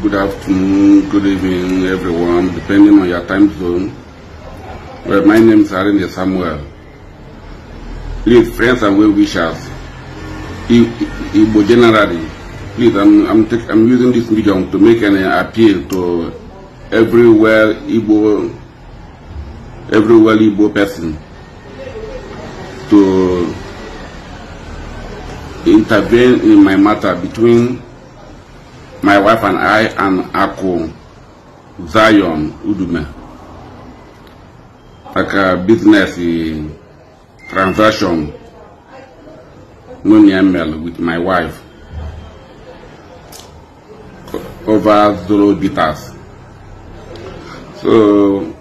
good afternoon, good evening, everyone, depending on your time zone. Well, my name is Arine Samuel. Please, friends and well-wishers, Igbo generally, please, I'm using this medium to make an appeal to every well Igbo person to intervene in my matter between my wife and I and Akwa, Zion Udume, like a business transaction, ML with my wife over 0 bitters. So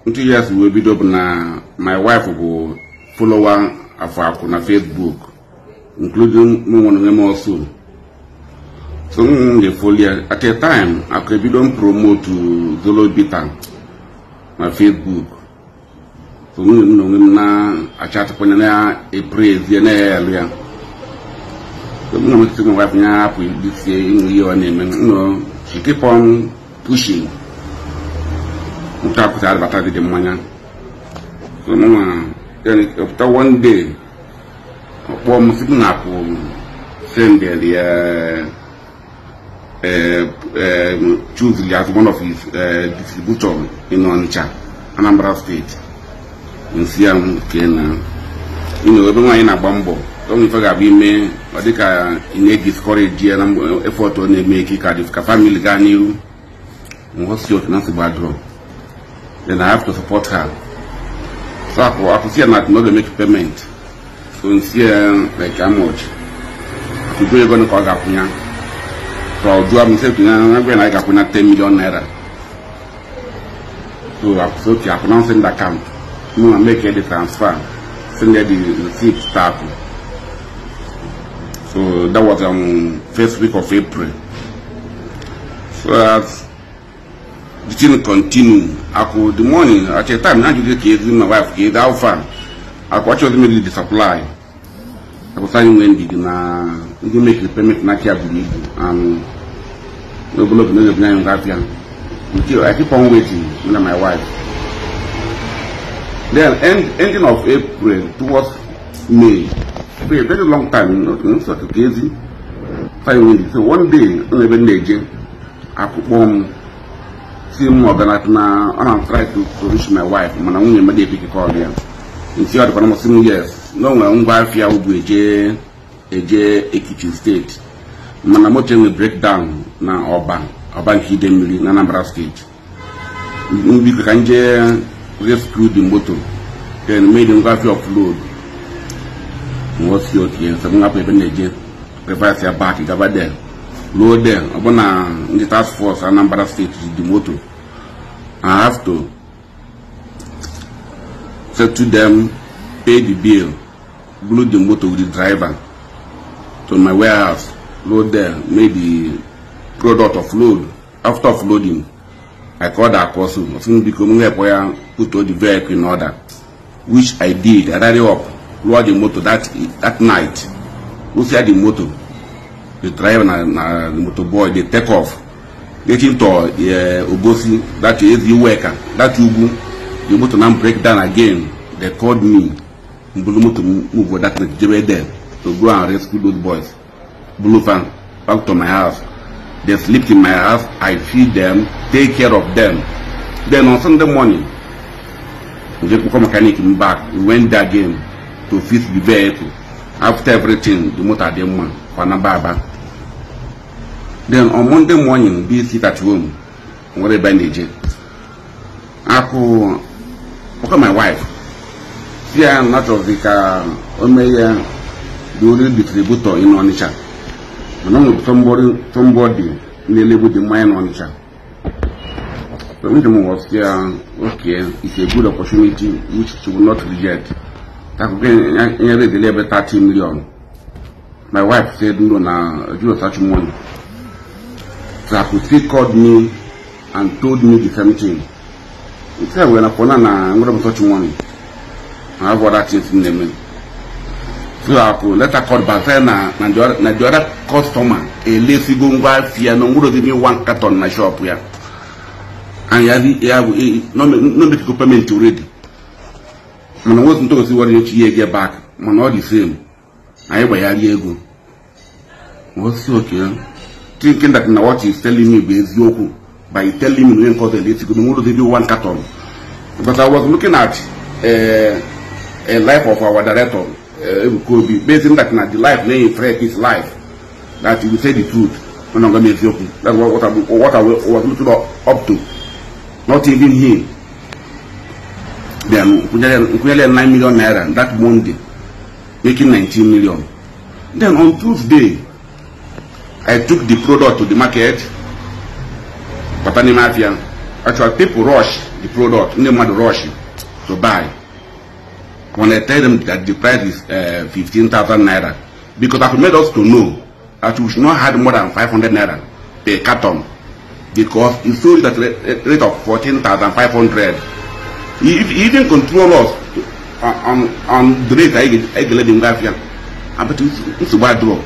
2 years we will be up now. My wife will follower of Akwa on Facebook, including me also. So at a time I could be done promote to 0 bitter my Facebook. So I chat upon a praise the area. So my wife now with this your name, she keep on pushing. The money. So after one day, send choose as one of his distributors in Onitsha, Anambra State. In Siam, Kenya. Everyone in a bumble. Don't forget me, I think in a discourage effort on a make it a family gun you. What's your financial background? Then I have to support her. So I could see her not make payment. So in Siam, like how much? To do you're going to call Gapunya. So I'll do myself when I got 10 million naira. So absolutely I pronounce in the account. No, make the transfer, send the receipt start. So that was first week of April. So as the thing continue, I could the morning at a time, not the kids, my wife, kids, how far. I could actually the supply. I was saying when did you make the payment not here and no block no blind until I keep on waiting with my wife. Then ending of April towards May, a very long time, not sort of crazy. So one day, I could see more organized now, and I'm trying to reach my wife. Man, I'm going to make a call here. In the other years, no one will be able to a kitchen state. Man, I'm watching the breakdown now, Urban Hidden Million, Anambra State. We can rescue the motor, then made them go offload. What's your case? I'm not even agent. Reverse your back, you got there. Load there. I'm in the task force, Anambra State, the motor. I have to say to them, pay the bill, load the motor with the driver to my warehouse. Load there, made the product offload. After offloading, I called that person. I think because put all the vehicle in order, which I did. I ran up, lowered the motor that night. We see the motor, the driver and the motor boy, they take off. Get into Obosi, that is the worker, that Ubu, the motor now break down again. They called me, to move that there to go and rescue those boys. Blue fan, back to my house. They sleep in my house, I feed them, take care of them. Then on Sunday morning, the mechanic came back, we went there again to fix the vehicle. After everything, the motor didn't want for Nababa. Then on Monday morning, we sit at home, where I bandage. I could look at my wife. See, I'm not of the car, only the only distributor in Onitsha. Somebody nearly with the mine on each other. So was here, okay, it's a good opportunity which she will not reject. That nearly deliver 30 million. My wife said, no, now, you such money. So I could see called me and told me the same thing. He said, when I'm going to touch money, I have other things in the mail. So I could let her call back and the other customer, a lazy go fear no more than 1 carton in my shop here. And no medical payment already. And I wasn't to see what you get back. Man, all the same. I buy a year ago. What's okay? Thinking that now what he's telling me is Yoku by telling me when for the late go more than 1 carton. But I was looking at a life of our director. Could be based on that the life name his life. That he will say the truth. When I'm going to Yoku. That's what I was looking up to. Not even him. Then we had 9 million naira that Monday, making 19 million. Then on Tuesday, I took the product to the market. Patani Mafia. Actually, people rush the product, no matter rush to buy. When I tell them that the price is 15,000 naira, because I made us to know that we should not have more than 500 naira per carton. Because it sold at a rate of 14,500. He even control us on the rate I get in Gafia. But it's a bad draw.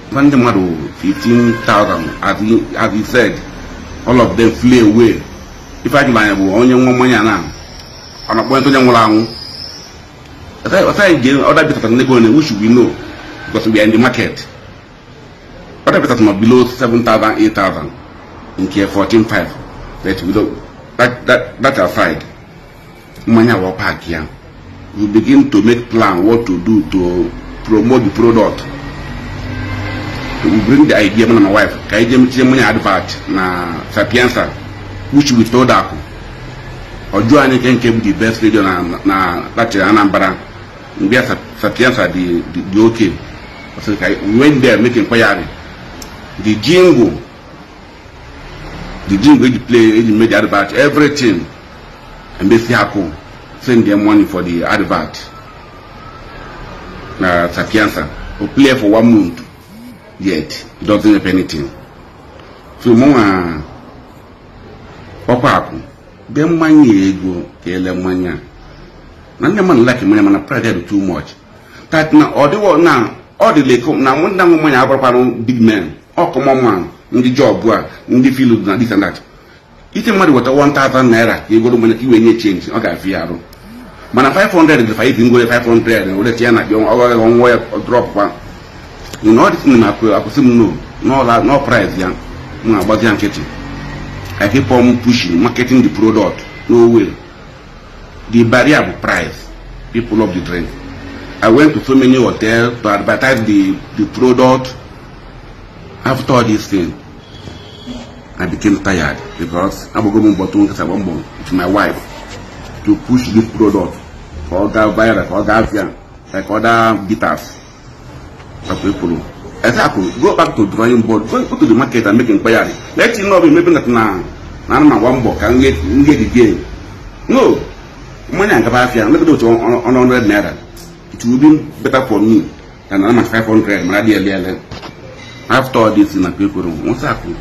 15,000, as he said, all of them flew away. If I can only one money now, I'm not going to young long. As I get other bits of the which we know because we are in the market. Other bits are below 7,000, 8,000. In care 14.5 that we don't that aside money our park here we begin to make plan what to do to promote the product. We bring the idea man and my wife kai money advert na Sapienza which we told her ojo ani can keep the best radio na that Anambra we are Sapienza the okay so we went there making inquiry the jingle we play, we made the advert, everything, and basically send them money for the advert. Sapienza, we play for 1 month, yet it doesn't have anything. So, Mama, Papa, them money go, kill money. None of them like money, man, pride too much. That now, all the world now, all the lake, now, one damn money, I big men, oh, come on, man. In the job, in the field, this and that. It's a money with 1,000 naira. You go to money, you ain't change. Okay, fear. Man, 500 if I can go 500, and let you not go one way or drop one. You know, this in my no price, young. No, about young kitchen. I keep on pushing, marketing the product. No way. The barrier of price. People love the drink. I went to so many hotels to advertise the product. After all this thing, I became tired because I was going to my wife to push this product for other virus, for other like other bitters of people. As I could go back to drawing board, go to the market and make inquiry. Let you know maybe that now I'm one book and get the game. No, money and Gavafia, let me do on 100 naira. It will be better for me than I'm at 500. After all this in a people room, what's happened?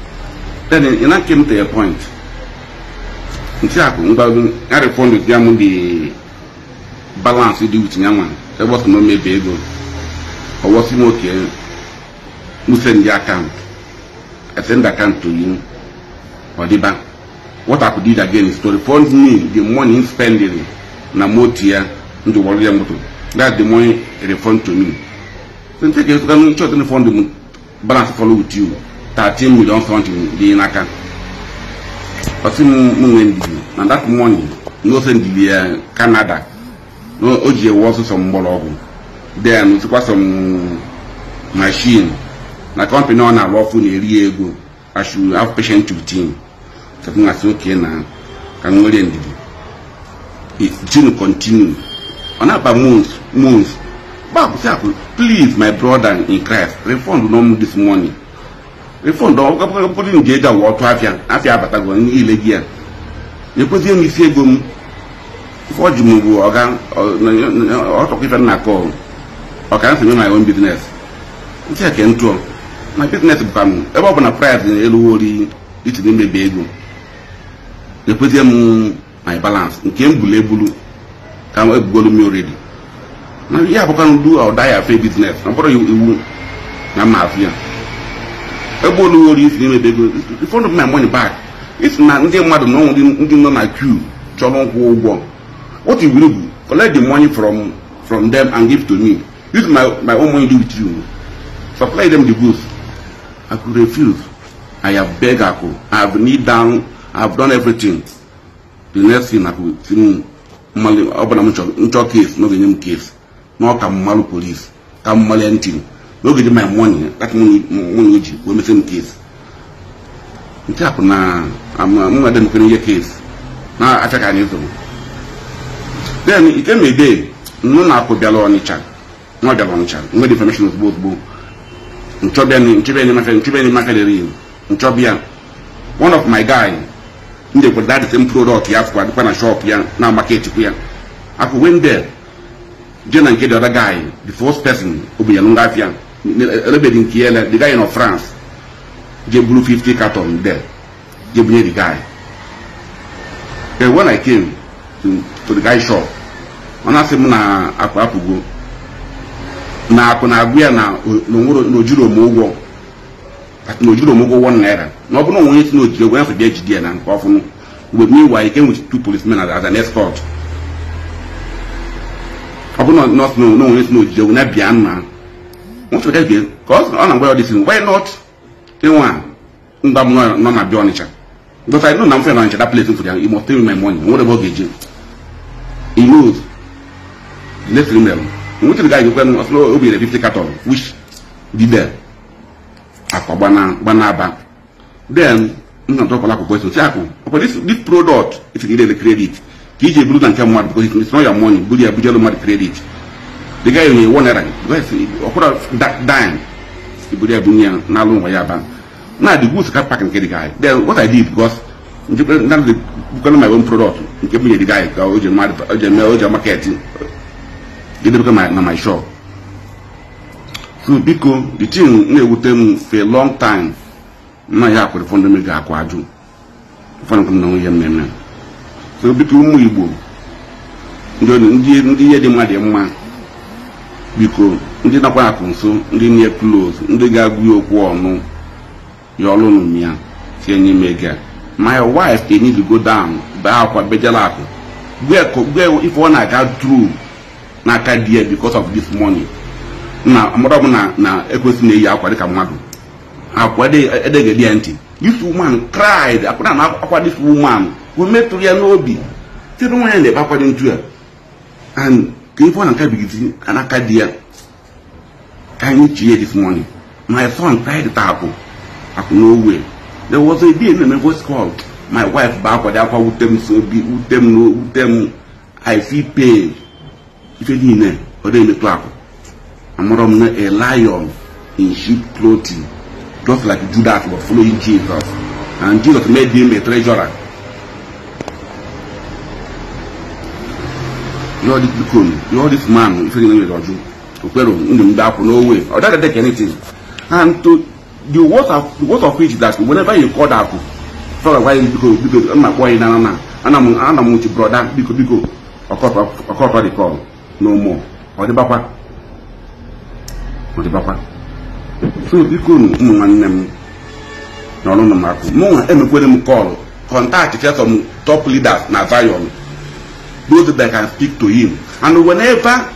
Then I came to a point. I responded to the balance you do with Yaman. There was no maybe able. Or was him okay? You send the account. I send the account to you. Or the bank. What I could do again is to refund me the money spending Namotia into Warrior Moto. That's the money refund to me. Then take it to the refund. Balance follow with you 13 million something the inaka. But and that money no send the Canada no OJ was some bologo then it was some machine na company on a lawful area go I should have patient with him something as okay now can we end it didn't continue on about months. But please, my brother in Christ, refund no this money. Refund don't put in data or to after Batago in Illegia. You put him if you go for Jumubu organ or to give a call or cancel my own business. It's a control. My business become about a price in Eluri, it's in the bagel. You put him my balance in Kembulu, come up Golumi already. Now, yeah, we can do or die a fair business. I'm probably you. I'm mafia. A bolo is in front of my money back. It's not the mother, no, didn't like you. What you will do? Collect the money from them and give to me. Use my own money to do with you. Supply them the goods. I could refuse. I have begged Akwa. I have kneeled down. I have done everything. The next thing I could see Mali case, no game case. No come Malu police. Come Mali anything. No get my money. That money will make same case. It's happened now. I'm not going to case. Now I check I need to. Then it came a day. No, I could be alone. Not alone. No information was both. One of my guy, they put that same product here for the shop here, now market here. I could win there. Jen and get the other guy, the first person who be a long life young, a little bit in Kiel, the guy in France. They blew 50 carton there. They blew the guy. Then when I came to the guy's shop, when I said, Akwa go. Na kuna agwia na no juro mogo at no juro mogo 1 naira no bu no won yet no jiro when for dey gidi na nkofo no with me why came with 2 policemen as an escort abu no won yet no jiro na bia na won to dey again cause on am where this why not one ndam no na bia onicha but I know na friend onicha that place for them you must pay me my money what about gauge he knows let's remember. Which the guy you can also be the 50 carton, which did there. Akwa banaba. Then, I'm not talking about question. But this product, if you need the credit, KJ Blue and come because it's not your money, Budia Bujalo money credit. The guy in 1 naira, that dime, Budia Bunia, Nalun Wayaba. Now the goods can pack and get the guy. Then what I did because my own product, give me the guy, go marketing. They become my shop. So because the thing with them for a long time, my yap with the fundamental Akwa do. So because Igbo, the madam, because they not happen so they near close, they got you no, you all know me, mega. My wife, they need to go down by Akwa Bejalako. Where if one I got through. Na kadia because of this money. Na amodabu na ekwesi na ya Akwa dika mmadu. Akwa de get anti. This woman cried. Akwa this woman we met to ya no obi. Say no one dey Akwa dey ntu ya. And can you find an kabigiti and akadia. Can you cheer this money? My son cried Akwa. Akwa no way. There was a day in my voice call. My wife back with Akwa with them so be with them I feel pain. If you didn't or they make clap, I'm not a lion in sheep clothing, just like Judas was following Jesus, and Jesus made him a treasurer. You're this become, you're this man, if you didn't in the dark, no way, or that take anything. And to the worst of which that whenever you call that, for a while because I'm not going and I'm with your brother because of course they call. No more. Or the papa. So you couldn't no matter. No one put them call. Contact some top leaders na Zion. Those that can speak to him. And whenever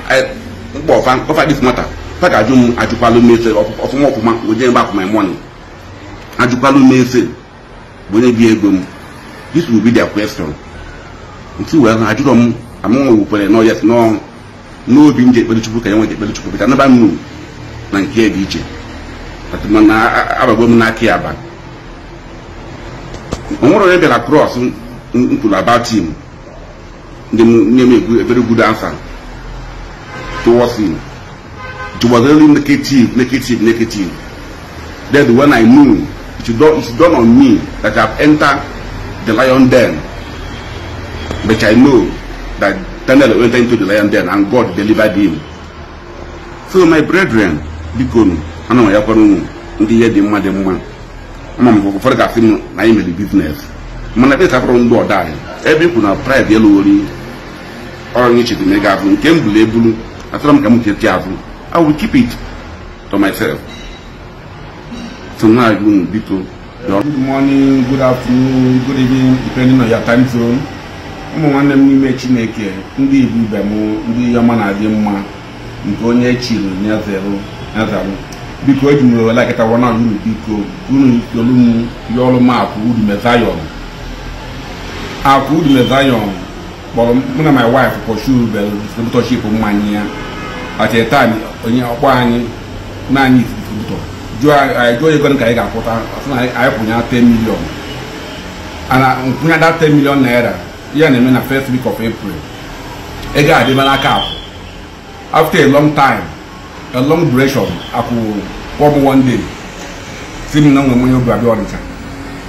I offer this matter, like I do Ajupalo message of more of my we back my money. Ajupalo message when they be able. This will be their question. You see well I do among people no yes no being get very chuku can get very chuku but never know na here DJ but man abago na kia ba omoro e be la cross into about him the name a very good answer towards him it was really negative that's when I knew it's done on me that I've entered the lion den, but I know that Daniel went into the lion den and God delivered him. So my brethren, because I know I am the year the man, I'm for the business. Man, I bet I from door die. Every kuna pride yellow. onye chiri mega azụ nke m bulu ebulu atụrụ m ka m cheti azụ I will keep it to myself. So now biko. Good morning, good afternoon, good evening, depending on your time zone. Ụmụ nwanne m n'ime Chineke, ndị Igbo ibe m, ndị ọma na-adị mma, nke onye chiri nyazarụ. Biko eji m wela kịta wana unu biko, unu yolu m yọrụ m akụ Udume Zion. Akụ Udume Zion kpọrọ mụ na my wife pursue the distributorship mmanya ya. At a time, onye ọkpọ anyị naanị distributor. Jụọ ego ka anyị ga-akwụta, anyị kwụnya 10 million. Ana nkwụnya that 10 million naira. Yeah, na-eme na first week of April. Ego adịba n'aka akụ. After a long time, a long duration, akụ come one day. Si m na nwe mmanya obi abịa Ọnịcha.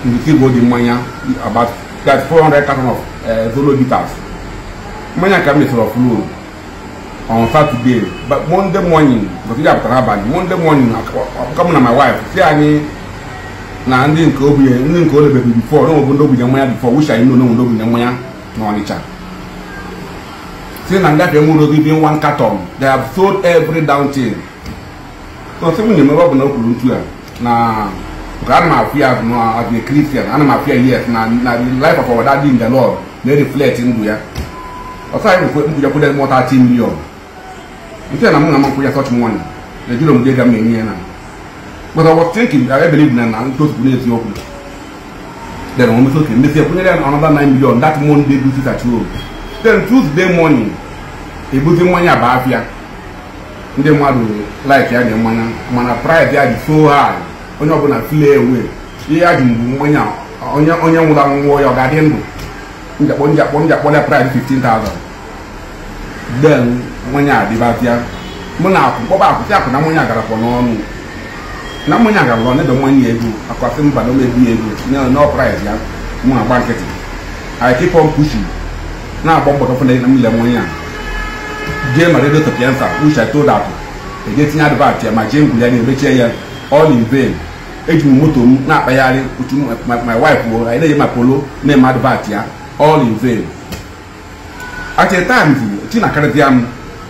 Ndị go di mmanya about that 400 carton of Zolo bitters. Mmanya ka m mesịrị flow on Saturday, but Monday morning, Monday morning, I come to my wife. See, I na ndị nke ole baby before no obodo obi mmanya before which I know no obodo obi mmanya na Ọnịcha. See na that dem no give one carton. They have sold every down thing. So say when you remember no kwuru ntu a na God ma fear no as a Christian and ma fear yes na the life of our daddy in the Lord they reflect in ya. Also I go put them more 13 million. Until I'm not going to such money. The deal of the game. But I was thinking, I believe in an close to the open. Then I'm looking, they say, another 9 million, that Monday boost at you. Then Tuesday morning, a boosting money about here. The mother like your money, man, pride is so high. On your going to flee away. He had money on your warrior guardian. In the one price 15,000. Then mmanya adịbatia mụ na akwụkwọ akwụkwọ akụ na mmanya gara n'ọnụ na mmanya gara ọnụ ebe mmanya ego akwasị mba na omebi ego no price ya mụ agba nkịtị I keep on pushing na agba mbọ tọfụ na mmile mmanya jee ma redo topiansa which I told her eje tinye advert ya ma jee ngwuli ya na-emechie ya all in vain eji m moto m na-akpagharị otu my wife wo anyị na-eji ma polo na-eme advert ya all in vain. At a time Chinakaradiam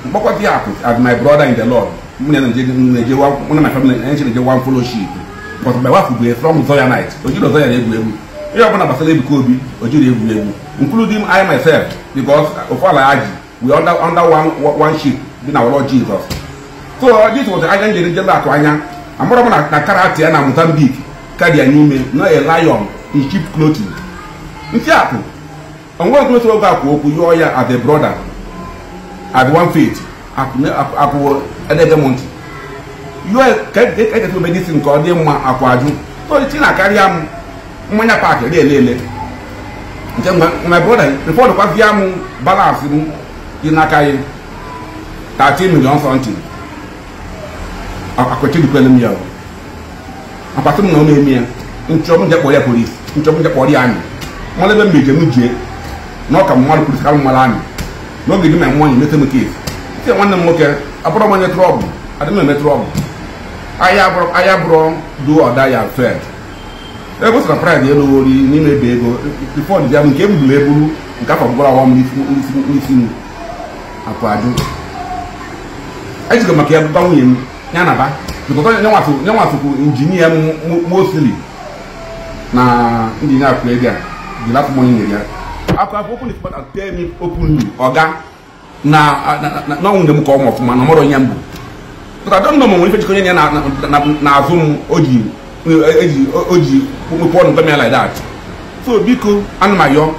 as my brother in the Lord. One of my family and one fellowship. But my wife will be from Zoyanite. Or you know Zoyan. You are going to Basile Kobe or Judy, including I myself, because of all I had, we under one ship in our Lord Jesus. So this was the island in Akwa. I'm more than a karate and a Mozambique, Kadianime, not a lion in cheap clothing. In Seattle. I'm going to go back to as a brother. At one faith, Akwa Monte. You are getting to medicine called them Aquaju. So it's in a carrier Mania Park, my brother, before the Paviam balance in Nakai 13 million something. I continue to tell him, a pattern no name in trouble the police, in trouble the body army. One of them made a mujay. No come one could come Malani. No give me money, let me case. Say one more care, I put on your trouble. I don't know trouble. I have do or die affair. There was a pride yellow in a baby before the German came to label and got from what I want missing a quadru. I just got my care about him, Yanaba, because no one to engineer mostly. Now, in the prayer, the last morning. Akwa open it but tell me openly oga na no dem come of man no nyambu but I don't know when you konye na azum oji we pour no me like that so biko an my yo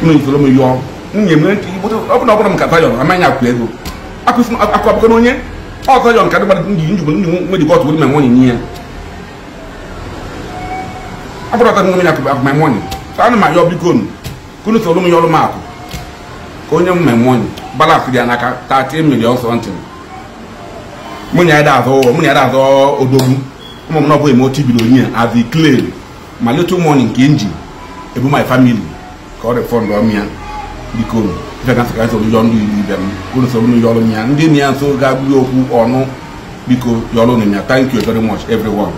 no ifolo me yo nyem but open nkata yo amanya akwa ego akwa biko no nye o so yo nkata ba ndi di court with my money nia abrata no me akwa my money. I'm my yob gun. Couldn't tell me your mark. Conium my money. Balafianaka 13 million something. Money at all, Odogu. I'm not going multi-billionaire as he claimed. My little morning Kinji. About my family. Called the phone on me. Because if I can't get on them, couldn't tell me your man. Didn't answer Gabriel or no. Because you're alone in me. Thank you very much, everyone.